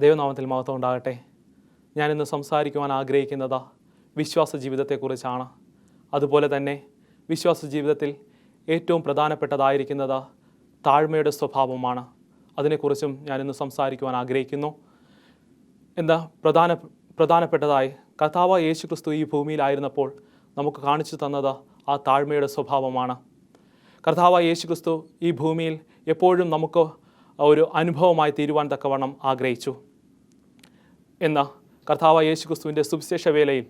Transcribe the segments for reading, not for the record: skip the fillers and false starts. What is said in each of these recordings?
ദൈവനാമത്തിൽ മഹത്വം ഉണ്ടാകട്ടെ. ഞാനിന്ന് സംസാരിക്കുവാൻ ആഗ്രഹിക്കുന്നത് വിശ്വാസ ജീവിതത്തെക്കുറിച്ചാണ്. അതുപോലെ തന്നെ വിശ്വാസ ജീവിതത്തിൽ ഏറ്റവും പ്രധാനപ്പെട്ടതായിരിക്കുന്നത് താഴ്മയുടെ സ്വഭാവമാണ്. അതിനെക്കുറിച്ചും ഞാനിന്ന് സംസാരിക്കുവാൻ ആഗ്രഹിക്കുന്നു. എന്താ പ്രധാനപ്പെട്ടതായി കർത്താവായ യേശു ക്രിസ്തു ഈ ഭൂമിയിലായിരുന്നപ്പോൾ നമുക്ക് കാണിച്ചു തന്നത് ആ താഴ്മയുടെ സ്വഭാവമാണ്. കർത്താവായ യേശു ക്രിസ്തു ഈ ഭൂമിയിൽ എപ്പോഴും നമുക്ക് ഒരു അനുഭവമായി തീരുവാൻ തക്കവണ്ണം ആഗ്രഹിച്ചു. എന്ന കർത്താവായ യേശു ക്രിസ്തുവിൻ്റെ സുവിശേഷ വേലയിൽ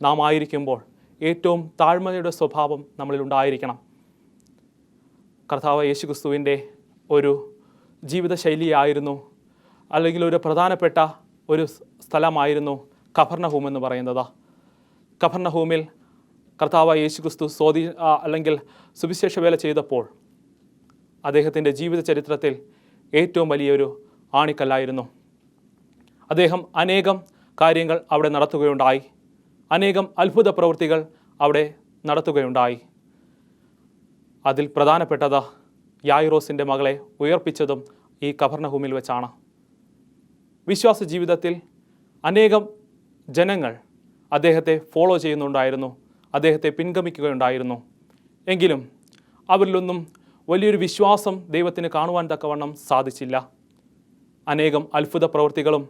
നാം ആയിരിക്കുമ്പോൾ ഏറ്റവും താഴ്മയുടെ സ്വഭാവം നമ്മളിലുണ്ടായിരിക്കണം. കർത്താവായ യേശു ക്രിസ്തുവിൻ്റെ ഒരു ജീവിതശൈലിയായിരുന്നു, അല്ലെങ്കിൽ ഒരു പ്രധാനപ്പെട്ട ഒരു സ്ഥലമായിരുന്നു കഫർന്നഹൂം എന്ന് പറയുന്നത്. കഫർന്നഹൂമിൽ കർത്താവായ യേശു ക്രിസ്തു അല്ലെങ്കിൽ സുവിശേഷ വേല ചെയ്തപ്പോൾ അദ്ദേഹത്തിൻ്റെ ജീവിത ചരിത്രത്തിൽ ഏറ്റവും വലിയൊരു ആണിക്കല്ലായിരുന്നു. അദ്ദേഹം അനേകം കാര്യങ്ങൾ അവിടെ നടത്തുകയുണ്ടായി. അനേകം അത്ഭുത പ്രവൃത്തികൾ അവിടെ നടത്തുകയുണ്ടായി. അതിൽ പ്രധാനപ്പെട്ടത് യായിറോസിൻ്റെ മകളെ ഉയർപ്പിച്ചതും ഈ കഫർന്നഹൂമിൽ വെച്ചാണ്. വിശ്വാസ ജീവിതത്തിൽ അനേകം ജനങ്ങൾ അദ്ദേഹത്തെ ഫോളോ ചെയ്യുന്നുണ്ടായിരുന്നു, അദ്ദേഹത്തെ പിൻഗമിക്കുകയുണ്ടായിരുന്നു. എങ്കിലും അവരിലൊന്നും വലിയൊരു വിശ്വാസം ദൈവത്തിന് കാണുവാൻ തക്കവണ്ണം സാധിച്ചില്ല. അനേകം അത്ഭുത പ്രവൃത്തികളും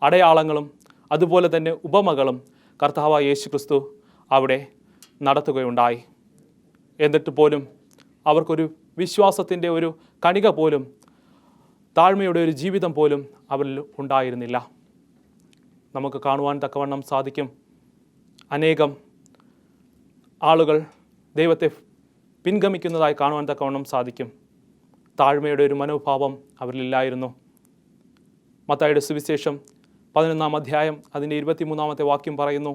അടയാളങ്ങളും അതുപോലെ തന്നെ ഉപമകളും കർത്താവായ യേശു ക്രിസ്തു അവിടെ നടത്തുകയുണ്ടായി. എന്നിട്ട് പോലും അവർക്കൊരു വിശ്വാസത്തിൻ്റെ ഒരു കണിക പോലും, താഴ്മയുടെ ഒരു ജീവിതം പോലും അവരിൽ ഉണ്ടായിരുന്നില്ല. നമുക്ക് കാണുവാൻ തക്കവണ്ണം സാധിക്കും, അനേകം ആളുകൾ ദൈവത്തെ പിൻഗമിക്കുന്നതായി കാണുവാൻ തക്കവണ്ണം സാധിക്കും. താഴ്മയുടെ ഒരു മനോഭാവം അവരിലില്ലായിരുന്നു. മത്തായിയുടെ സുവിശേഷം 11-ാം അധ്യായം അതിൻ്റെ 23-ാമത്തെ വാക്യം പറയുന്നു,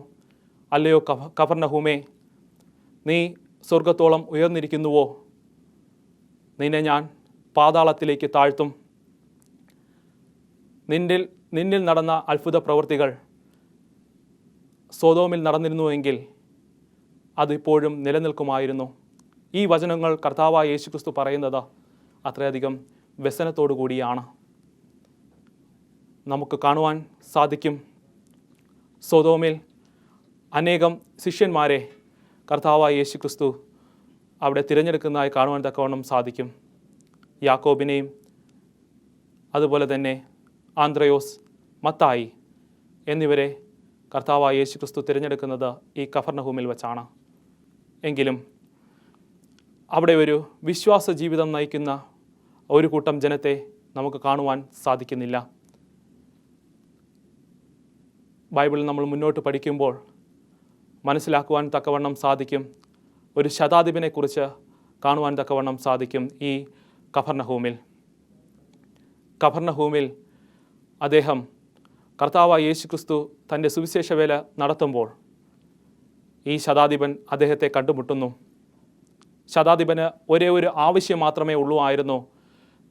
അല്ലയോ കഫർന്നഹൂമേ, നീ സ്വർഗത്തോളം ഉയർന്നിരിക്കുന്നുവോ? നിന്നെ ഞാൻ പാതാളത്തിലേക്ക് താഴ്ത്തും. നിന്നിൽ നടന്ന അത്ഭുത പ്രവൃത്തികൾ സൊദോമിൽ നടന്നിരുന്നുവെങ്കിൽ അതിപ്പോഴും നിലനിൽക്കുമായിരുന്നു. ഈ വചനങ്ങൾ കർത്താവായ യേശു ക്രിസ്തു പറയുന്നത് അത്രയധികം വ്യസനത്തോടു കൂടിയാണ്. നമുക്ക് കാണുവാൻ സാധിക്കും, സൊദോമിൽ അനേകം ശിഷ്യന്മാരെ കർത്താവായ യേശു ക്രിസ്തു അവിടെ തിരഞ്ഞെടുക്കുന്നതായി കാണുവാൻ തക്കവണ്ണം സാധിക്കും. യാക്കോബിനെയും അതുപോലെ തന്നെ ആന്ത്രയോസ്, മത്തായി എന്നിവരെ കർത്താവായ യേശു ക്രിസ്തു തിരഞ്ഞെടുക്കുന്നത് ഈ കഫർന്നഹൂമിൽ വെച്ചാണ്. എങ്കിലും അവിടെ ഒരു വിശ്വാസ ജീവിതം നയിക്കുന്ന ഒരു കൂട്ടം ജനത്തെ നമുക്ക് കാണുവാൻ സാധിക്കുന്നില്ല. ബൈബിളിൽ നമ്മൾ മുന്നോട്ട് പഠിക്കുമ്പോൾ മനസ്സിലാക്കുവാൻ തക്കവണ്ണം സാധിക്കും, ഒരു ശതാധിപനെക്കുറിച്ച് കാണുവാൻ തക്കവണ്ണം സാധിക്കും. ഈ കഫർന്നഹൂമിൽ അദ്ദേഹം കർത്താവായ യേശു ക്രിസ്തു തൻ്റെ സുവിശേഷ വേല നടത്തുമ്പോൾ ഈ ശതാധിപൻ അദ്ദേഹത്തെ കണ്ടുമുട്ടുന്നു. ശതാധിപന് ഒരേ ഒരു ആവശ്യം മാത്രമേ ഉള്ളൂ ആയിരുന്നു,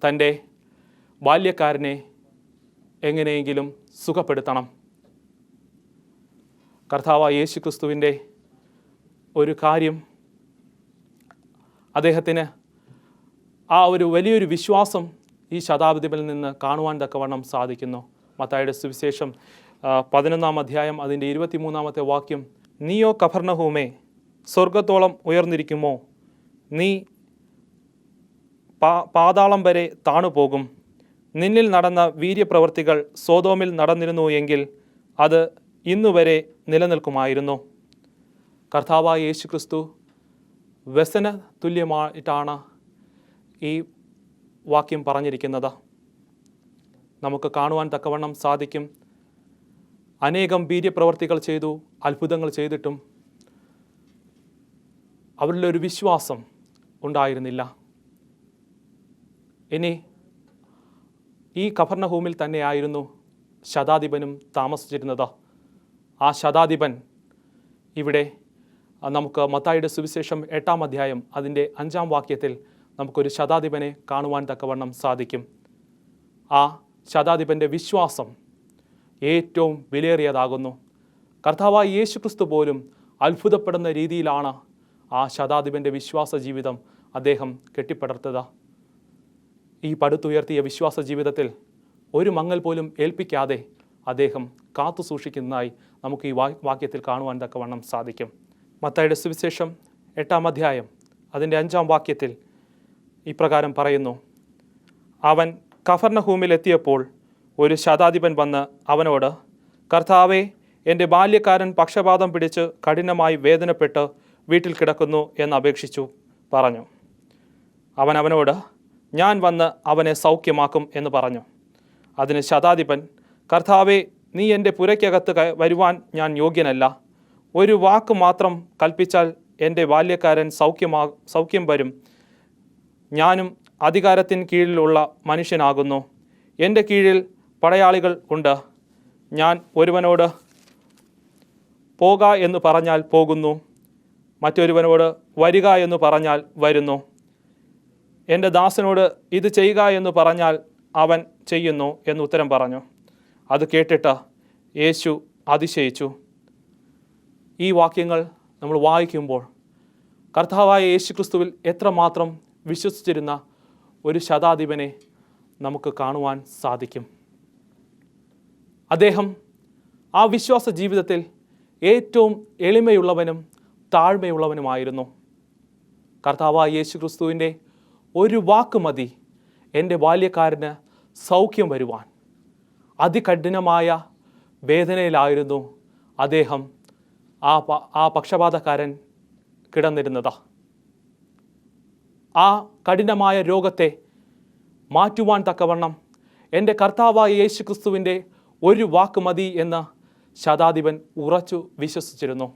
തൻ്റെ ബാല്യക്കാരനെ എങ്ങനെയെങ്കിലും സുഖപ്പെടുത്തണം. കർത്താവായ യേശു ക്രിസ്തുവിൻ്റെ ഒരു കാര്യം, അദ്ദേഹത്തിന് ആ ഒരു വലിയൊരു വിശ്വാസം ഈ ശതാധിപനിൽ നിന്ന് കാണുവാൻ തക്കവണ്ണം സാധിക്കുന്നു. മത്തായിയുടെ സുവിശേഷം 11-ാം അധ്യായം അതിൻ്റെ 23-ാമത്തെ വാക്യം, നീയോ കഫർന്നഹൂമേ, സ്വർഗത്തോളം ഉയർന്നിരിക്കുമോ? നീ പാതാളം വരെ താണുപോകും. നിന്നിൽ നടന്ന വീര്യപ്രവൃത്തികൾ സൊദോമിൽ നടന്നിരുന്നു എങ്കിൽ അത് ഇന്നുവരെ നിലനിൽക്കുമായിരുന്നു. കർത്താവായ യേശു ക്രിസ്തു വ്യസന തുല്യമായിട്ടാണ് ഈ വാക്യം പറഞ്ഞിരിക്കുന്നത്. നമുക്ക് കാണുവാൻ തക്കവണ്ണം സാധിക്കും, അനേകം വീര്യപ്രവൃത്തികൾ ചെയ്തു, അത്ഭുതങ്ങൾ ചെയ്തിട്ടും അവരിലൊരു വിശ്വാസം ഉണ്ടായിരുന്നില്ല. ഇനി ഈ കഫർന്നഹൂമിൽ തന്നെയായിരുന്നു ശതാധിപനും താമസിച്ചിരുന്നത്. ആ ശതാധിപൻ ഇവിടെ നമുക്ക് മത്തായിയുടെ സുവിശേഷം 8-ാം അധ്യായം അതിൻ്റെ 5-ാം വാക്യത്തിൽ നമുക്കൊരു ശതാധിപനെ കാണുവാൻ തക്കവണ്ണം സാധിക്കും. ആ ശതാധിപൻ്റെ വിശ്വാസം ഏറ്റവും വിലയേറിയതാകുന്നു. കർത്താവായ യേശു ക്രിസ്തു പോലും അത്ഭുതപ്പെടുന്ന രീതിയിലാണ് ആ ശതാധിപൻ്റെ വിശ്വാസ ജീവിതം അദ്ദേഹം കെട്ടിപ്പടർത്തുക. ഈ പടുത്തുയർത്തിയ വിശ്വാസ ജീവിതത്തിൽ ഒരു മങ്ങൽ പോലും ഏൽപ്പിക്കാതെ അദ്ദേഹം കാത്തു സൂക്ഷിക്കുന്നതായി നമുക്ക് ഈ വാക്യത്തിൽ കാണുവാൻ തക്കവണ്ണം സാധിക്കും. മത്തായിയുടെ സുവിശേഷം 8-ാം അധ്യായം അതിൻ്റെ 5-ാം വാക്യത്തിൽ ഇപ്രകാരം പറയുന്നു: അവൻ കഫർന്നഹൂമിൽ എത്തിയപ്പോൾ ഒരു ശതാധിപൻ വന്ന് അവനോട്, കർത്താവേ, എൻ്റെ ബാല്യക്കാരൻ പക്ഷപാതം പിടിച്ച് കഠിനമായി വേദനപ്പെട്ട് വീട്ടിൽ കിടക്കുന്നു എന്ന് അപേക്ഷിച്ചു പറഞ്ഞു. അവൻ അവനോട്, ഞാൻ വന്ന് അവനെ സൗഖ്യമാക്കും എന്ന് പറഞ്ഞു. അതിന് ശതാധിപൻ, കർത്താവേ, നീ എൻ്റെ പുരയ്ക്കകത്ത് വരുവാൻ ഞാൻ യോഗ്യനല്ല. ഒരു വാക്ക് മാത്രം കൽപ്പിച്ചാൽ എൻ്റെ ബാല്യക്കാരൻ സൗഖ്യം വരും. ഞാനും അധികാരത്തിന് കീഴിലുള്ള മനുഷ്യനാകുന്നു. എൻ്റെ കീഴിൽ പടയാളികൾ ഉണ്ട്. ഞാൻ ഒരുവനോട് പോക എന്ന് പറഞ്ഞാൽ പോകുന്നു, മറ്റൊരുവനോട് വരിക എന്ന് പറഞ്ഞാൽ വരുന്നു. എൻ്റെ ദാസനോട് ഇത് ചെയ്യുക എന്ന് പറഞ്ഞാൽ അവൻ ചെയ്യുന്നു എന്ന് ഉത്തരം പറഞ്ഞു. അത് കേട്ടിട്ട് യേശു അതിശയിച്ചു. ഈ വാക്യങ്ങൾ നമ്മൾ വായിക്കുമ്പോൾ കർത്താവായ യേശു ക്രിസ്തുവിൽ എത്രമാത്രം വിശ്വസിച്ചിരുന്ന ഒരു ശതാധിപനെ നമുക്ക് കാണുവാൻ സാധിക്കും. അദ്ദേഹം ആ വിശ്വാസ ജീവിതത്തിൽ ഏറ്റവും എളിമയുള്ളവനും താഴ്മയുള്ളവനുമായിരുന്നു. കർത്താവായ യേശു ക്രിസ്തുവിൻ്റെ ഒരു വാക്ക് മതി എൻ്റെ ബാല്യക്കാരന് സൗഖ്യം വരുവാൻ. അതികഠിനമായ വേദനയിലായിരുന്നു അദ്ദേഹം ആ പക്ഷപാതക്കാരൻ കിടന്നിരുന്നത്. ആ കഠിനമായ രോഗത്തെ മാറ്റുവാൻ തക്കവണ്ണം എൻ്റെ കർത്താവായ യേശു ക്രിസ്തുവിൻ്റെ ഒരു വാക്ക് മതി എന്ന് ശതാധിപൻ ഉറച്ചു വിശ്വസിച്ചിരുന്നു.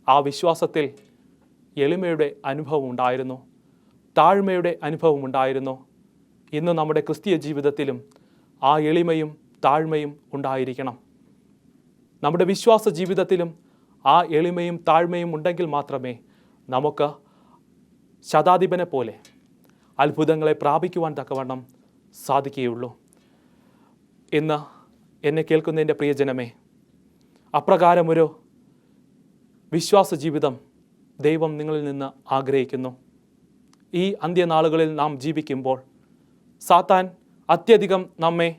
ആ വിശ്വാസത്തിൽ എളിമയുടെ അനുഭവം ഉണ്ടായിരുന്നു, താഴ്മയുടെ അനുഭവം ഉണ്ടായിരുന്നു. ഇന്ന് നമ്മുടെ ക്രിസ്തീയ ജീവിതത്തിലും ആ എളിമയും താഴ്മയും ഉണ്ടായിരിക്കണം. നമ്മുടെ വിശ്വാസ ജീവിതത്തിലും ആ എളിമയും താഴ്മയും ഉണ്ടെങ്കിൽ മാത്രമേ നമുക്ക് ശതാധിപനെ പോലെ അത്ഭുതങ്ങളെ പ്രാപിക്കുവാൻ തക്കവണ്ണം സാധിക്കുകയുള്ളൂ. ഇന്ന് എന്നെ കേൾക്കുന്നതിൻ്റെ പ്രിയജനമേ, അപ്രകാരമൊരു വിശ്വാസ ജീവിതം ദൈവം നിങ്ങളിൽ നിന്ന് ആഗ്രഹിക്കുന്നു. ഈ അന്ത്യനാളുകളിൽ നാം ജീവിക്കുമ്പോൾ സാത്താൻ അത്യധികം നമ്മെ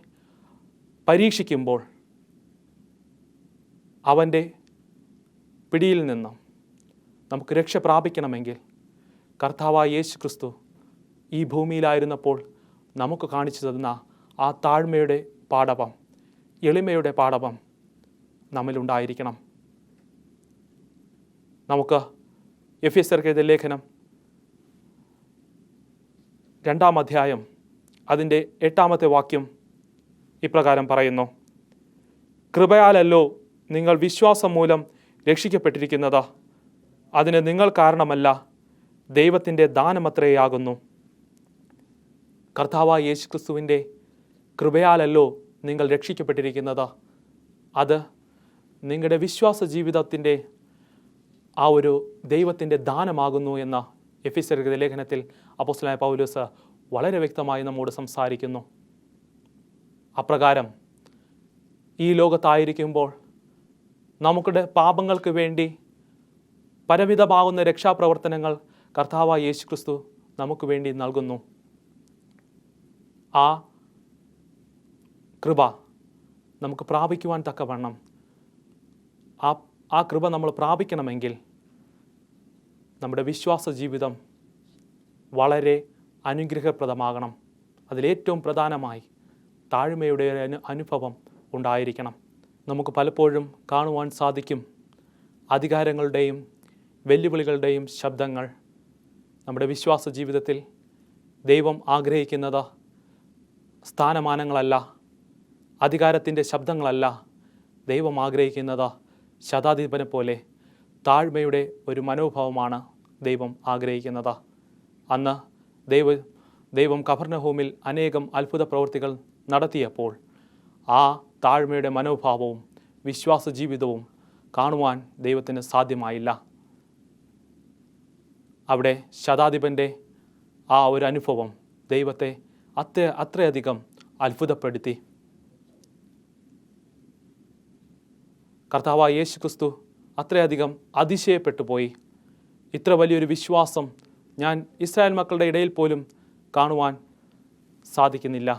പരീക്ഷിക്കുമ്പോൾ അവൻ്റെ പിടിയിൽ നിന്നും നമുക്ക് രക്ഷ പ്രാപിക്കണമെങ്കിൽ കർത്താവായ യേശു ക്രിസ്തു ഈ ഭൂമിയിലായിരുന്നപ്പോൾ നമുക്ക് കാണിച്ചു തന്ന ആ താഴ്മയുടെ പാടവം, എളിമയുടെ പാടവം നമ്മിലുണ്ടായിരിക്കണം. നമുക്ക് എഫെസ്യർക്ക് എഴുതിയ ലേഖനം 2-ാം അധ്യായം അതിൻ്റെ 8-ാമത്തെ വാക്യം ഇപ്രകാരം പറയുന്നു: കൃപയാലല്ലോ നിങ്ങൾ വിശ്വാസം മൂലം രക്ഷിക്കപ്പെട്ടിരിക്കുന്നത്. അതിന് നിങ്ങൾ കാരണമല്ല, ദൈവത്തിൻ്റെ ദാനമത്രയാകുന്നു. കർത്താവായ യേശു ക്രിസ്തുവിൻ്റെ കൃപയാലല്ലോ നിങ്ങൾ രക്ഷിക്കപ്പെട്ടിരിക്കുന്നത്. അത് നിങ്ങളുടെ വിശ്വാസ ജീവിതത്തിൻ്റെ ആ ഒരു ദൈവത്തിൻ്റെ ദാനമാകുന്നു എന്ന എഫെസ്യരുടെ ലേഖനത്തിൽ അപ്പോസ്തലനായ പൗലോസ് വളരെ വ്യക്തമായി നമ്മോട് സംസാരിക്കുന്നു. അപ്രകാരം ഈ ലോകത്തായിരിക്കുമ്പോൾ നമുക്കുടെ പാപങ്ങൾക്ക് വേണ്ടി പലവിധമാകുന്ന രക്ഷാപ്രവർത്തനങ്ങൾ കർത്താവായ യേശു ക്രിസ്തു നമുക്ക് വേണ്ടി നൽകുന്നു. ആ കൃപ നമുക്ക് പ്രാപിക്കുവാൻ തക്കവണ്ണം ആ കൃപ നമ്മൾ പ്രാപിക്കണമെങ്കിൽ നമ്മുടെ വിശ്വാസ ജീവിതം വളരെ അനുഗ്രഹപ്രദമാകണം. അതിലേറ്റവും പ്രധാനമായി താഴ്മയുടെ അനുഭവം ഉണ്ടായിരിക്കണം. നമുക്ക് പലപ്പോഴും കാണുവാൻ സാധിക്കും അധികാരങ്ങളുടെയും വെല്ലുവിളികളുടെയും ശബ്ദങ്ങൾ. നമ്മുടെ വിശ്വാസ ജീവിതത്തിൽ ദൈവം ആഗ്രഹിക്കുന്നത് സ്ഥാനമാനങ്ങളല്ല, അധികാരത്തിൻ്റെ ശബ്ദങ്ങളല്ല. ദൈവം ആഗ്രഹിക്കുന്നത് ശതാധിപനെ പോലെ താഴ്മയുടെ ഒരു മനോഭാവമാണ് ദൈവം ആഗ്രഹിക്കുന്നത്. അന്ന് ദൈവം കഫർന്നഹൂമിൽ അനേകം അത്ഭുത പ്രവൃത്തികൾ നടത്തിയപ്പോൾ ആ താഴ്മയുടെ മനോഭാവവും വിശ്വാസ ജീവിതവും കാണുവാൻ ദൈവത്തിന് സാധ്യമായില്ല. അവിടെ ശതാധിപൻ്റെ ആ ഒരു അനുഭവം ദൈവത്തെ അത്രയധികം അത്ഭുതപ്പെടുത്തി. കർത്താവായ യേശു ക്രിസ്തു അത്രയധികം അതിശയപ്പെട്ടു പോയി. ഇത്ര വലിയൊരു വിശ്വാസം ഞാൻ ഇസ്രായേൽ മക്കളുടെ ഇടയിൽ പോലും കാണുവാൻ സാധിക്കുന്നില്ല.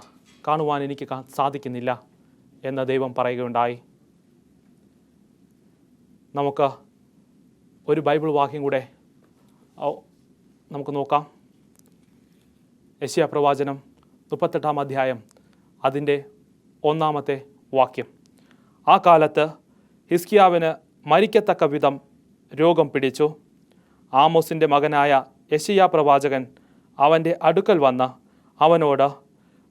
കാണുവാൻ എനിക്ക് സാധിക്കുന്നില്ല എന്ന് ദൈവം പറയുകയുണ്ടായി. നമുക്ക് ഒരു ബൈബിൾ വാക്യം കൂടെ നമുക്ക് നോക്കാം. യെശയ്യാ പ്രവാചനം 38 അധ്യായം അതിൻ്റെ 1 വാക്യം. ആ കാലത്ത് ഹിസ്കിയാവിന് മരിക്കത്തക്ക വിധം രോഗം പിടിച്ചു. ആമോസിൻ്റെ മകനായ യെശയ്യാ പ്രവാചകൻ അവൻ്റെ അടുക്കൽ വന്ന് അവനോട്,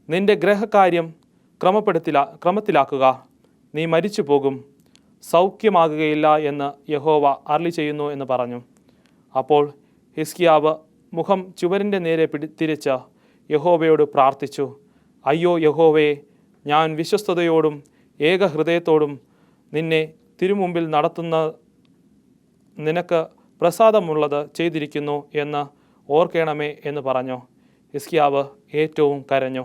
നിന്റെ ഗ്രഹകാര്യം ക്രമത്തിലാക്കുക, നീ മരിച്ചു പോകും, സൗഖ്യമാകുകയില്ല എന്ന് യഹോവ അരുളി ചെയ്യുന്നു എന്ന് പറഞ്ഞു. അപ്പോൾ ഹിസ്കിയാവ് മുഖം ചുവരിൻ്റെ നേരെ തിരിച്ച് യഹോവയോട് പ്രാർത്ഥിച്ചു. അയ്യോ യഹോവേ, ഞാൻ വിശ്വസ്തയോടും ഏകഹൃദയത്തോടും നിന്നെ തിരുമുമ്പിൽ നടത്തുന്ന നിനക്ക് പ്രസാദമുള്ളത് ചെയ്തിരിക്കുന്നു എന്ന് ഓർക്കണമേ എന്ന് പറഞ്ഞു. ഹിസ്കിയാവ് ഏറ്റവും കരഞ്ഞു.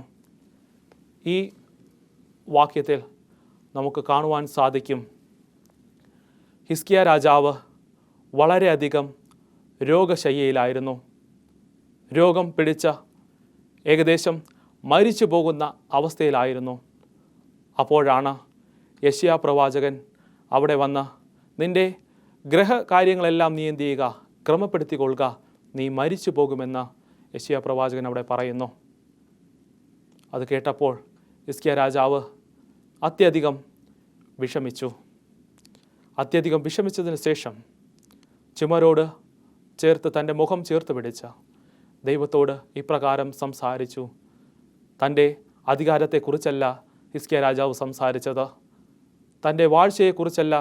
ഈ വാക്യത്തിൽ നമുക്ക് കാണുവാൻ സാധിക്കും, ഹിസ്കിയ രാജാവ് വളരെയധികം രോഗശയ്യയിലായിരുന്നു. രോഗം പിടിച്ച ഏകദേശം മരിച്ചു പോകുന്ന അവസ്ഥയിലായിരുന്നു. അപ്പോഴാണ് യെശയ്യാ പ്രവാചകൻ അവിടെ വന്ന്, നിൻ്റെ ഗ്രഹകാര്യങ്ങളെല്ലാം നീ എന്ത് ചെയ്യുക, ക്രമപ്പെടുത്തിക്കൊള്ളുക, നീ മരിച്ചു പോകുമെന്ന് യെശയ്യാ പ്രവാചകൻ അവിടെ പറയുന്നു. അത് കേട്ടപ്പോൾ ഹിസ്കിയ രാജാവ് അത്യധികം വിഷമിച്ചു. അത്യധികം വിഷമിച്ചതിന് ശേഷം ചുമരോട് ചേർത്ത് തൻ്റെ മുഖം ചേർത്ത് പിടിച്ച ദൈവത്തോട് ഇപ്രകാരം സംസാരിച്ചു. തൻ്റെ അധികാരത്തെക്കുറിച്ചല്ല ഹിസ്കിയ രാജാവ് സംസാരിച്ചത്, തൻ്റെ വാഴ്ചയെക്കുറിച്ചല്ല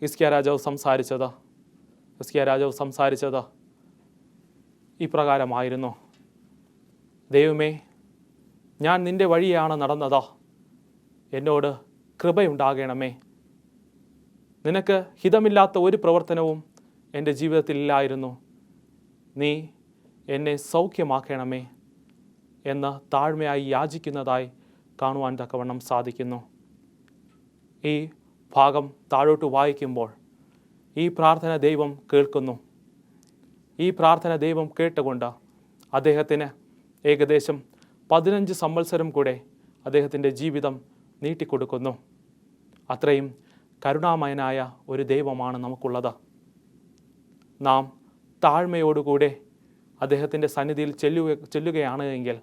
ഹിസ്കിയ രാജാവ് സംസാരിച്ചത്. ഹിസ്കിയ രാജാവ് സംസാരിച്ചത് ഇപ്രകാരമായിരുന്നു: ദൈവമേ, ഞാൻ നിൻ്റെ വഴിയാണ് നടന്നത്, എന്നോട് കൃപയുണ്ടാകണമേ. നിനക്ക് ഹിതമില്ലാത്ത ഒരു പ്രവർത്തനവും എൻ്റെ ജീവിതത്തിലില്ലായിരുന്നു, നീ എന്നെ സൗഖ്യമാക്കണമേ എന്ന് താഴ്മയായി യാചിക്കുന്നതായി കാണുവാൻ തക്കവണ്ണം സാധിക്കുന്നു. ഈ ഭാഗം താഴോട്ട് വായിക്കുമ്പോൾ ഈ പ്രാർത്ഥന ദൈവം കേൾക്കുന്നു. ഈ പ്രാർത്ഥന ദൈവം കേട്ടുകൊണ്ട് അദ്ദേഹത്തിന് ഏകദേശം 15 സംവത്സരം കൂടെ അദ്ദേഹത്തിൻ്റെ ജീവിതം നീട്ടിക്കൊടുക്കുന്നു. അത്രയും കരുണാമയനായ ഒരു ദൈവമാണ് നമുക്കുള്ളത്. നാം താഴ്മയോടുകൂടെ അദ്ദേഹത്തിൻ്റെ സന്നിധിയിൽ ചെല്ലുകയാണ് എങ്കിൽ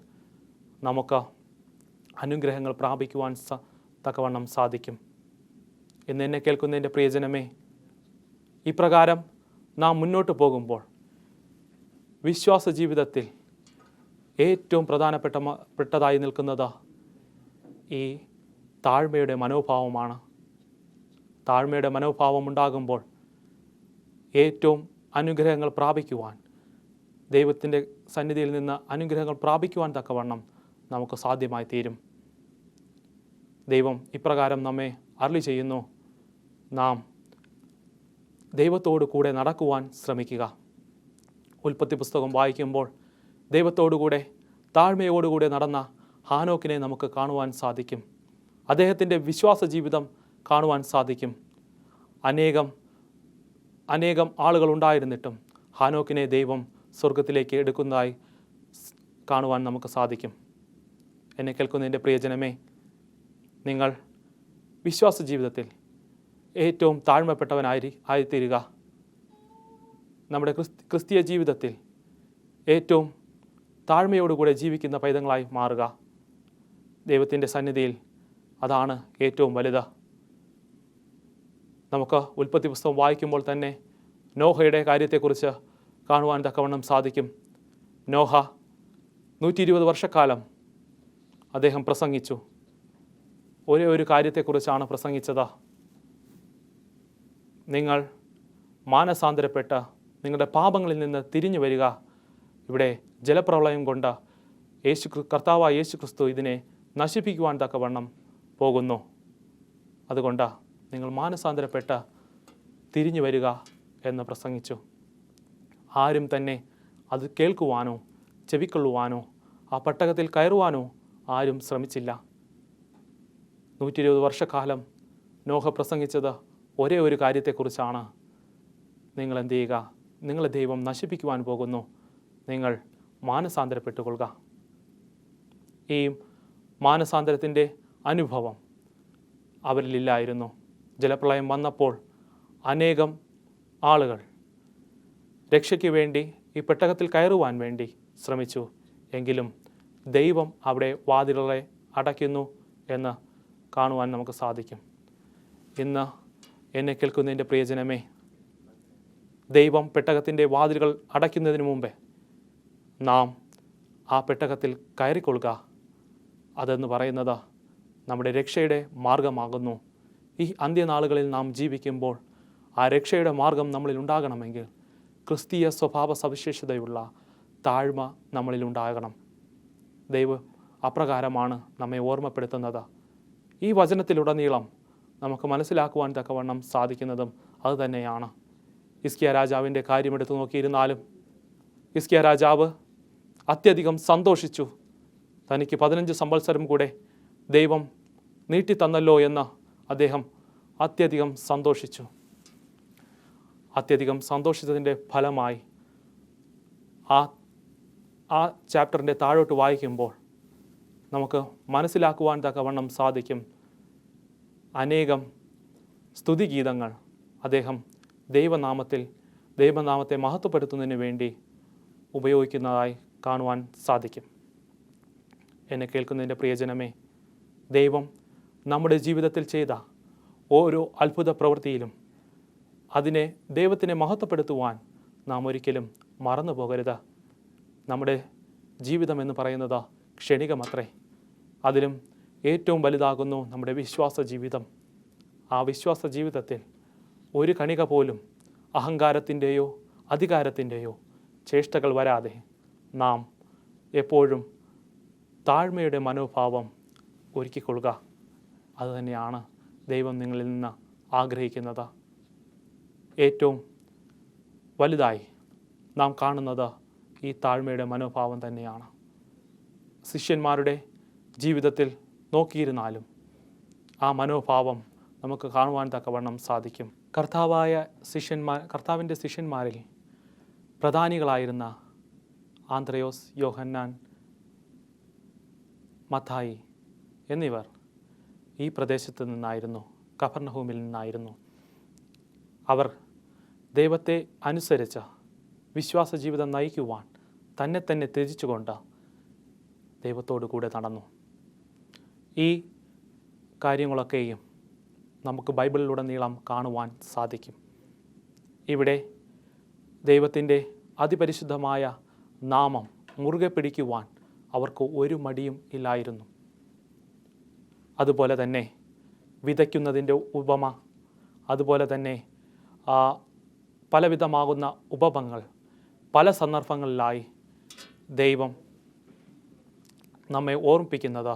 നമുക്ക് അനുഗ്രഹങ്ങൾ പ്രാപിക്കുവാൻ തക്കവണ്ണം സാധിക്കും. ഇന്ന് എന്നെ കേൾക്കുന്നതിൻ്റെ പ്രിയജനമേ, ഇപ്രകാരം നാം മുന്നോട്ട് പോകുമ്പോൾ വിശ്വാസ ജീവിതത്തിൽ ഏറ്റവും പ്രധാനപ്പെട്ടതായി നിൽക്കുന്നത് ഈ താഴ്മയുടെ മനോഭാവമാണ്. താഴ്മയുടെ മനോഭാവം ഉണ്ടാകുമ്പോൾ ഏറ്റവും അനുഗ്രഹങ്ങൾ പ്രാപിക്കുവാൻ, ദൈവത്തിൻ്റെ സന്നിധിയിൽ നിന്ന് അനുഗ്രഹങ്ങൾ പ്രാപിക്കുവാൻ തക്കവണ്ണം നമുക്ക് സാധ്യമായി തീരും. ദൈവം ഇപ്രകാരം നമ്മെ അരുളി ചെയ്യുന്നു: നാം ദൈവത്തോടു കൂടെ നടക്കുവാൻ ശ്രമിക്കുക. ഉൽപ്പത്തി പുസ്തകം വായിക്കുമ്പോൾ ദൈവത്തോടുകൂടെ താഴ്മയോടുകൂടെ നടന്ന ഹാനോക്കിനെ നമുക്ക് കാണുവാൻ സാധിക്കും. അദ്ദേഹത്തിൻ്റെ വിശ്വാസ ജീവിതം കാണുവാൻ സാധിക്കും. അനേകം ആളുകൾ ഉണ്ടായിരുന്നിട്ടും ഹാനോക്കിനെ ദൈവം സ്വർഗത്തിലേക്ക് എടുക്കുന്നതായി കാണുവാൻ നമുക്ക് സാധിക്കും. എന്നെ കേൾക്കുന്നതിൻ്റെ പ്രിയജനമേ, നിങ്ങൾ വിശ്വാസ ജീവിതത്തിൽ ഏറ്റവും താഴ്മപ്പെട്ടവനായിത്തീരുക. നമ്മുടെ ക്രിസ്തീയ ജീവിതത്തിൽ ഏറ്റവും താഴ്മയോടുകൂടെ ജീവിക്കുന്ന പൈതങ്ങളായി മാറുക. ദൈവത്തിൻ്റെ സന്നിധിയിൽ അതാണ് ഏറ്റവും വലുത്. നമുക്ക് ഉൽപ്പത്തി പുസ്തകം വായിക്കുമ്പോൾ തന്നെ നോഹയുടെ കാര്യത്തെക്കുറിച്ച് കാണുവാൻ തക്കവണ്ണം സാധിക്കും. നോഹ 120 വർഷക്കാലം അദ്ദേഹം പ്രസംഗിച്ചു. ഒരേ ഒരു കാര്യത്തെക്കുറിച്ചാണ് പ്രസംഗിച്ചത്: നിങ്ങൾ മാനസാന്തരപ്പെട്ട് നിങ്ങളുടെ പാപങ്ങളിൽ നിന്ന് തിരിഞ്ഞു വരിക. ഇവിടെ ജലപ്രളയം കൊണ്ട് കർത്താവായ യേശു ക്രിസ്തു ഇതിനെ നശിപ്പിക്കുവാൻ തക്കവണ്ണം പോകുന്നു. അതുകൊണ്ട് നിങ്ങൾ മാനസാന്തരപ്പെട്ട് തിരിഞ്ഞു വരിക എന്ന് പ്രസംഗിച്ചു. ആരും തന്നെ അത് കേൾക്കുവാനോ ചെവിക്കൊള്ളുവാനോ ആ പട്ടകത്തിൽ കയറുവാനോ ആരും ശ്രമിച്ചില്ല. 120 വർഷക്കാലം നോഹ പ്രസംഗിച്ചത് ഒരേ ഒരു കാര്യത്തെക്കുറിച്ചാണ്: നിങ്ങൾ എന്ത് ചെയ്യുക, നിങ്ങളെ ദൈവം നശിപ്പിക്കുവാൻ പോകുന്നു, നിങ്ങൾ മാനസാന്തരപ്പെട്ടുകൊള്ളുക. ഈ മാനസാന്തരത്തിൻ്റെ അനുഭവം അവരിലില്ലായിരുന്നു. ജലപ്രളയം വന്നപ്പോൾ അനേകം ആളുകൾ രക്ഷയ്ക്ക് വേണ്ടി ഈ പെട്ടകത്തിൽ കയറുവാൻ വേണ്ടി ശ്രമിച്ചു. എങ്കിലും ദൈവം അവിടെ വാതിലുകളെ അടയ്ക്കുന്നു എന്ന് കാണുവാൻ നമുക്ക് സാധിക്കും. ഇന്ന് എന്നെ കേൾക്കുന്നതിൻ്റെ പ്രിയജനമേ, ദൈവം പെട്ടകത്തിൻ്റെ വാതിലുകൾ അടയ്ക്കുന്നതിന് മുമ്പേ നാം ആ പെട്ടകത്തിൽ കയറിക്കൊള്ളുക. അതെന്ന് പറയുന്നത് നമ്മുടെ രക്ഷയുടെ മാർഗമാകുന്നു. ഈ അന്ത്യനാളുകളിൽ നാം ജീവിക്കുമ്പോൾ ആ രക്ഷയുടെ മാർഗം നമ്മളിൽ ഉണ്ടാകണമെങ്കിൽ ക്രിസ്തീയ സ്വഭാവ സവിശേഷതയുള്ള താഴ്മ നമ്മളിൽ ഉണ്ടാകണം. ദൈവം അപ്രകാരമാണ് നമ്മെ ഓർമ്മപ്പെടുത്തുന്നത്. ഈ വചനത്തിലുടനീളം നമുക്ക് മനസ്സിലാക്കുവാൻ തക്കവണ്ണം സാധിക്കുന്നതും അതുതന്നെയാണ്. ഹിസ്കിയ രാജാവിൻ്റെ കാര്യമെടുത്ത് നോക്കിയിരുന്നാലും ഹിസ്കിയ രാജാവ് അത്യധികം സന്തോഷിച്ചു. തനിക്ക് 15 സംവത്സരം കൂടെ ദൈവം നീട്ടിത്തന്നല്ലോ എന്ന് അദ്ദേഹം അത്യധികം സന്തോഷിച്ചു. അത്യധികം സന്തോഷിച്ചതിൻ്റെ ഫലമായി ആ ചാപ്റ്ററിൻ്റെ താഴോട്ട് വായിക്കുമ്പോൾ നമുക്ക് മനസ്സിലാക്കുവാൻ തക്കവണ്ണം സാധിക്കും. അനേകം സ്തുതിഗീതങ്ങൾ അദ്ദേഹം ദൈവനാമത്തെ മഹത്വപ്പെടുത്തുന്നതിന് വേണ്ടി ഉപയോഗിക്കുന്നതായി കാണുവാൻ സാധിക്കും. എന്നെ കേൾക്കുന്നതിൻ്റെ പ്രിയജനമേ, ദൈവം നമ്മുടെ ജീവിതത്തിൽ ചെയ്ത ഓരോ അത്ഭുത പ്രവൃത്തിയിലും അതിനെ ദൈവത്തിനെ മഹത്വപ്പെടുത്തുവാൻ നാം ഒരിക്കലും മറന്നു പോകരുത്. നമ്മുടെ ജീവിതം എന്ന് പറയുന്നത് ക്ഷണികമത്രേ. അതിലും ഏറ്റവും വലുതാകുന്നു നമ്മുടെ വിശ്വാസ ജീവിതം. ആ വിശ്വാസ ജീവിതത്തിൽ ഒരു കണിക പോലും അഹങ്കാരത്തിൻ്റെയോ അധികാരത്തിൻ്റെയോ ചേഷ്ടകൾ വരാതെ നാം എപ്പോഴും താഴ്മയുടെ മനോഭാവം ഒരുക്കിക്കൊള്ളുക. അതുതന്നെയാണ് ദൈവം നിങ്ങളിൽ നിന്ന് ആഗ്രഹിക്കുന്നത്. ഏറ്റവും വലുതായി നാം കാണുന്നത് ഈ താഴ്മയുടെ മനോഭാവം തന്നെയാണ്. ശിഷ്യന്മാരുടെ ജീവിതത്തിൽ നോക്കിയിരുന്നാലും ആ മനോഭാവം നമുക്ക് കാണുവാൻ തക്കവണ്ണം സാധിക്കും. കർത്താവിൻ്റെ ശിഷ്യന്മാരിൽ പ്രധാനികളായിരുന്ന ആന്ത്രയോസ്, യോഹന്നാൻ, മത്തായി എന്നിവർ ഈ പ്രദേശത്ത് നിന്നായിരുന്നു, കഫർനഹൂമിൽ നിന്നായിരുന്നു. അവർ ദൈവത്തെ അനുസരിച്ച വിശ്വാസ ജീവിതം നയിക്കുവാൻ തന്നെ ത്യജിച്ചുകൊണ്ട് ദൈവത്തോടു കൂടെ നടന്നു. ഈ കാര്യങ്ങളൊക്കെയും നമുക്ക് ബൈബിളിലുടനീളം കാണുവാൻ സാധിക്കും. ഇവിടെ ദൈവത്തിൻ്റെ അതിപരിശുദ്ധമായ നാമം മുറുകെ പിടിക്കുവാൻ അവർക്ക് ഒരു മടിയും ഇല്ലായിരുന്നു. അതുപോലെ തന്നെ വിതയ്ക്കുന്നതിൻ്റെ ഉപമ, അതുപോലെ തന്നെ പലവിധമാകുന്ന ഉപമകൾ പല സന്ദർഭങ്ങളിലായി ദൈവം നമ്മെ ഓർമ്മിപ്പിക്കുന്നത്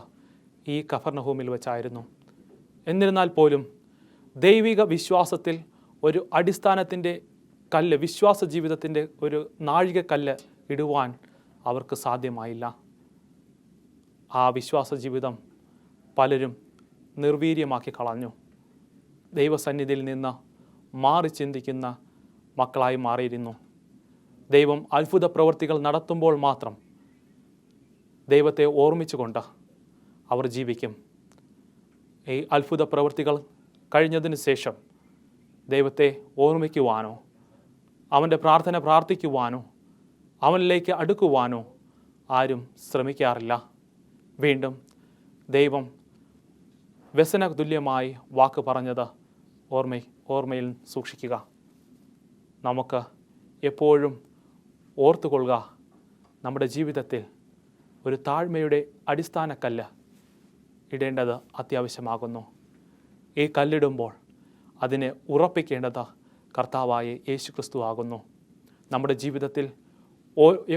ഈ കഫർനഹൂമിൽ വെച്ചായിരുന്നു. എന്നിരുന്നാൽ പോലും ദൈവിക വിശ്വാസത്തിൽ ഒരു അടിസ്ഥാനത്തിൻ്റെ കല്ല്, വിശ്വാസ ജീവിതത്തിൻ്റെ ഒരു നാഴികക്കല്ല് ഇടുവാൻ അവർക്ക് സാധ്യമായില്ല. ആ വിശ്വാസ ജീവിതം പലരും നിർവീര്യമാക്കി കളഞ്ഞു. ദൈവസന്നിധിയിൽ നിന്ന് മാറി ചിന്തിക്കുന്ന മക്കളായി മാറിയിരുന്നു. ദൈവം അത്ഭുത പ്രവൃത്തികൾ നടത്തുമ്പോൾ മാത്രം ദൈവത്തെ ഓർമ്മിച്ചുകൊണ്ട് അവർ ജീവിക്കും. ഈ അത്ഭുത പ്രവൃത്തികൾ കഴിഞ്ഞതിന് ശേഷം ദൈവത്തെ ഓർമ്മിക്കുവാനോ അവൻ്റെ പ്രാർത്ഥന പ്രാർത്ഥിക്കുവാനോ അവനിലേക്ക് അടുക്കുവാനോ ആരും ശ്രമിക്കാറില്ല. വീണ്ടും ദൈവം വ്യസന തുല്യമായി വാക്ക് പറഞ്ഞത് ഓർമ്മയിൽ സൂക്ഷിക്കുക. നമുക്ക് എപ്പോഴും ഓർത്തുകൊള്ളുക, നമ്മുടെ ജീവിതത്തിൽ ഒരു താഴ്മയുടെ അടിസ്ഥാനക്കല്ല് ഇടേണ്ടത് അത്യാവശ്യമാകുന്നു. ഈ കല്ലിടുമ്പോൾ അതിനെ ഉറപ്പിക്കേണ്ടത് കർത്താവായ യേശുക്രിസ്തു ആകുന്നു. നമ്മുടെ ജീവിതത്തിൽ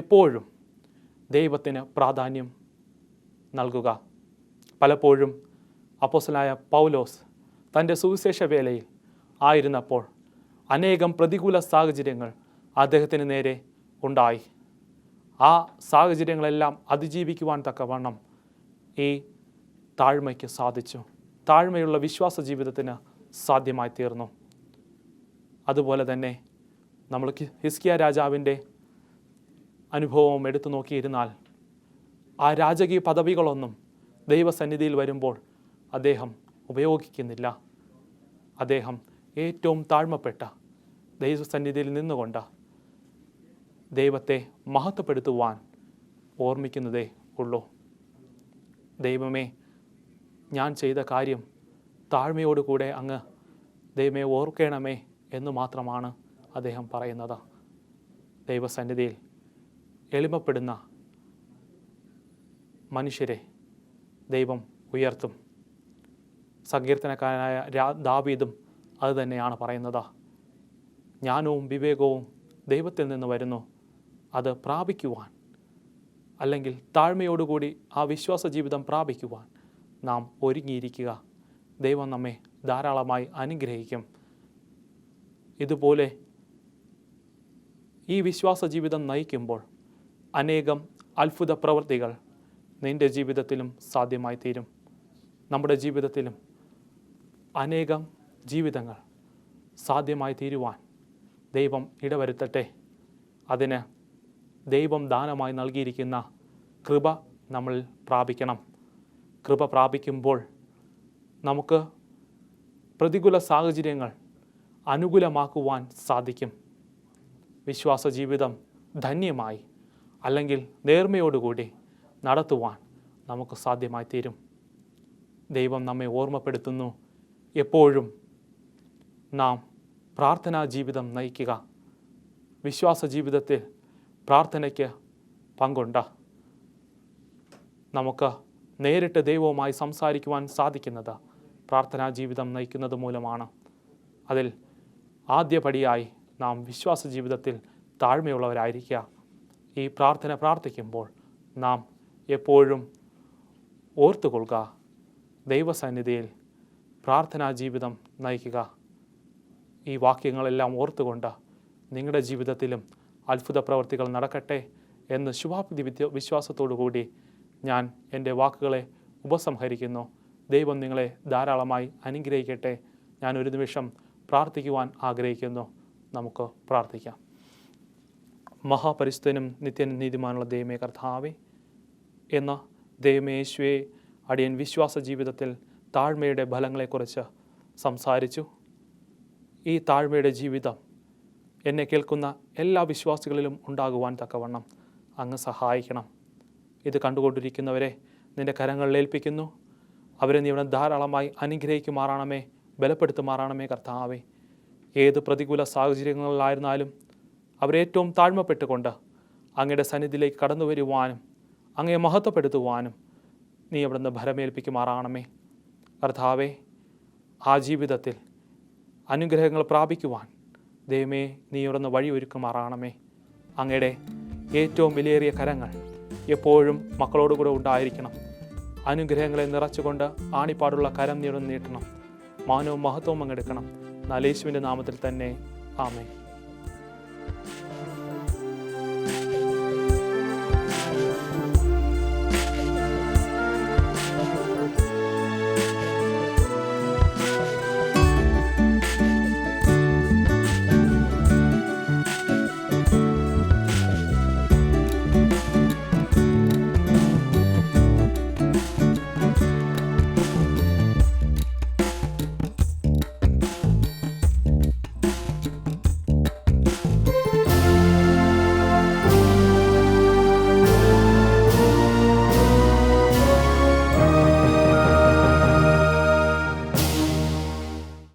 എപ്പോഴും ദൈവത്തിന് പ്രാധാന്യം നൽകുക. പലപ്പോഴും അപ്പോസ്തലനായ പൗലോസ് തൻ്റെ സുവിശേഷ വേലയിൽ ആയിരുന്നപ്പോൾ അനേകം പ്രതികൂല സാഹചര്യങ്ങൾ അദ്ദേഹത്തിന് നേരെ ഉണ്ടായി. ആ സാഹചര്യങ്ങളെല്ലാം അതിജീവിക്കുവാൻ തക്കവണ്ണം ഈ താഴ്മയ്ക്ക് സാധിച്ചു. താഴ്മയുള്ള വിശ്വാസ ജീവിതത്തിന് സാധ്യമായി തീർന്നു. അതുപോലെ തന്നെ നമ്മൾ ഹിസ്കിയ രാജാവിൻ്റെ അനുഭവം എടുത്തു നോക്കിയിരുന്നാൽ ആ രാജകീയ പദവികളൊന്നും ദൈവസന്നിധിയിൽ വരുമ്പോൾ അദ്ദേഹം ഉപയോഗിക്കുന്നില്ല. അദ്ദേഹം ഏറ്റവും താഴ്മപ്പെട്ട ദൈവസന്നിധിയിൽ നിന്നുകൊണ്ട് ദൈവത്തെ മഹത്വപ്പെടുത്തുവാൻ ഓർമ്മിക്കുന്നതേ ഉള്ളൂ. ദൈവമേ, ഞാൻ ചെയ്ത കാര്യം താഴ്മയോടുകൂടെ അങ്ങ് ദൈവമേ ഓർക്കണമേ എന്ന് മാത്രമാണ് അദ്ദേഹം പറയുന്നത്. ദൈവസന്നിധിയിൽ എളിമപ്പെടുന്ന മനുഷ്യരെ ദൈവം ഉയർത്തും. സങ്കീർത്തനക്കാരനായ ദാവീദും അതുതന്നെയാണ് പറയുന്നത്. ജ്ഞാനവും വിവേകവും ദൈവത്തിൽ നിന്ന് വരുന്നു. അത് പ്രാപിക്കുവാൻ, അല്ലെങ്കിൽ താഴ്മയോടുകൂടി ആ വിശ്വാസ ജീവിതം പ്രാപിക്കുവാൻ നാം ഒരുങ്ങിയിരിക്കുക. ദൈവം നമ്മെ ധാരാളമായി അനുഗ്രഹിക്കും. ഇതുപോലെ ഈ വിശ്വാസ ജീവിതം നയിക്കുമ്പോൾ അനേകം അത്ഭുത പ്രവൃത്തികൾ നിൻ്റെ ജീവിതത്തിലും സാധ്യമായി തീരും. നമ്മുടെ ജീവിതത്തിലും അനേകം ജീവിതങ്ങൾ സാധ്യമായി തീരുവാൻ ദൈവം ഇടവരുത്തട്ടെ. അതിന് ദൈവം ദാനമായി നൽകിയിരിക്കുന്ന കൃപ നമ്മൾ പ്രാപിക്കണം. കൃപ പ്രാപിക്കുമ്പോൾ നമുക്ക് പ്രതികൂല സാഹചര്യങ്ങൾ അനുകൂലമാക്കുവാൻ സാധിക്കും. വിശ്വാസ ജീവിതം ധന്യമായി, അല്ലെങ്കിൽ നേർമയോടുകൂടി നടത്തുവാൻ നമുക്ക് സാധ്യമായി തീരും. ദൈവം നമ്മെ ഓർമ്മപ്പെടുത്തുന്നു, എപ്പോഴും നാം പ്രാർത്ഥനാ ജീവിതം നയിക്കുക. വിശ്വാസ ജീവിതത്തിൽ പ്രാർത്ഥനയ്ക്ക് പങ്കുണ്ട്. നമുക്ക് നേരിട്ട് ദൈവവുമായി സംസാരിക്കുവാൻ സാധിക്കുന്നത് പ്രാർത്ഥനാ ജീവിതം നയിക്കുന്നത് മൂലമാണ്. അതിൽ ആദ്യപടിയായി നാം വിശ്വാസ ജീവിതത്തിൽ താഴ്മയുള്ളവരായിരിക്കുക. ഈ പ്രാർത്ഥന പ്രാർത്ഥിക്കുമ്പോൾ നാം എപ്പോഴും ഓർത്തുകൊള്ളുക, ദൈവസന്നിധിയിൽ പ്രാർത്ഥനാ ജീവിതം നയിക്കുക. ഈ വാക്യങ്ങളെല്ലാം ഓർത്തുകൊണ്ട് നിങ്ങളുടെ ജീവിതത്തിലും അത്ഭുത പ്രവൃത്തികൾ നടക്കട്ടെ എന്ന് ശുഭാപ്തി വിശ്വാസത്തോടു കൂടി ഞാൻ എൻ്റെ വാക്കുകളെ ഉപസംഹരിക്കുന്നു. ദൈവം നിങ്ങളെ ധാരാളമായി അനുഗ്രഹിക്കട്ടെ. ഞാൻ ഒരു നിമിഷം പ്രാർത്ഥിക്കുവാൻ ആഗ്രഹിക്കുന്നു. നമുക്ക് പ്രാർത്ഥിക്കാം. മഹാപരിശുദ്ധനും നിത്യനീതിമാനുള്ള ദൈവമേ കർത്താവേ, എന്ന ദൈവമേ യേശുവേ, അടിയൻ വിശ്വാസ ജീവിതത്തിൽ താഴ്മയുടെ ഫലങ്ങളെക്കുറിച്ച് സംസാരിച്ചു. ഈ താഴ്മയുടെ ജീവിതം എന്നെ കേൾക്കുന്ന എല്ലാ വിശ്വാസികളിലും ഉണ്ടാകുവാൻ തക്കവണ്ണം അങ്ങ് സഹായിക്കണം. ഇത് കണ്ടുകൊണ്ടിരിക്കുന്നവരെ നിൻ്റെ കരങ്ങളിൽ ഏൽപ്പിക്കുന്നു. അവരെ നീ ഇവിടെ ധാരാളമായി അനുഗ്രഹിക്കുമാറാണമേ, ബലപ്പെടുത്തുമാറാണമേ കർത്താവേ. ഏത് പ്രതികൂല സാഹചര്യങ്ങളിലായിരുന്നാലും അവരേറ്റവും താഴ്മപ്പെട്ടുകൊണ്ട് അങ്ങയുടെ സന്നിധിയിലേക്ക് കടന്നു വരുവാനും അങ്ങയെ മഹത്വപ്പെടുത്തുവാനും നീ അവിടുന്ന് ഭരമേൽപ്പിക്കുമാറാണമേ കർത്താവേ. ആ ജീവിതത്തിൽ അനുഗ്രഹങ്ങൾ പ്രാപിക്കുവാൻ ദൈവമേ നീ ഇവിടുന്ന് വഴിയൊരുക്കുമാറാണമേ. അങ്ങയുടെ ഏറ്റവും വിലയേറിയ കരങ്ങൾ എപ്പോഴും മക്കളോടുകൂടെ ഉണ്ടായിരിക്കണം. അനുഗ്രഹങ്ങളെ നിറച്ചുകൊണ്ട് ആണിപ്പാടുള്ള കരം നീ ഇവിടുന്ന് നീട്ടണം. മാനവും മഹത്വവും അങ്ങെടുക്കണം. യേശുവിൻ്റെ നാമത്തിൽ തന്നെ ആമേൻ.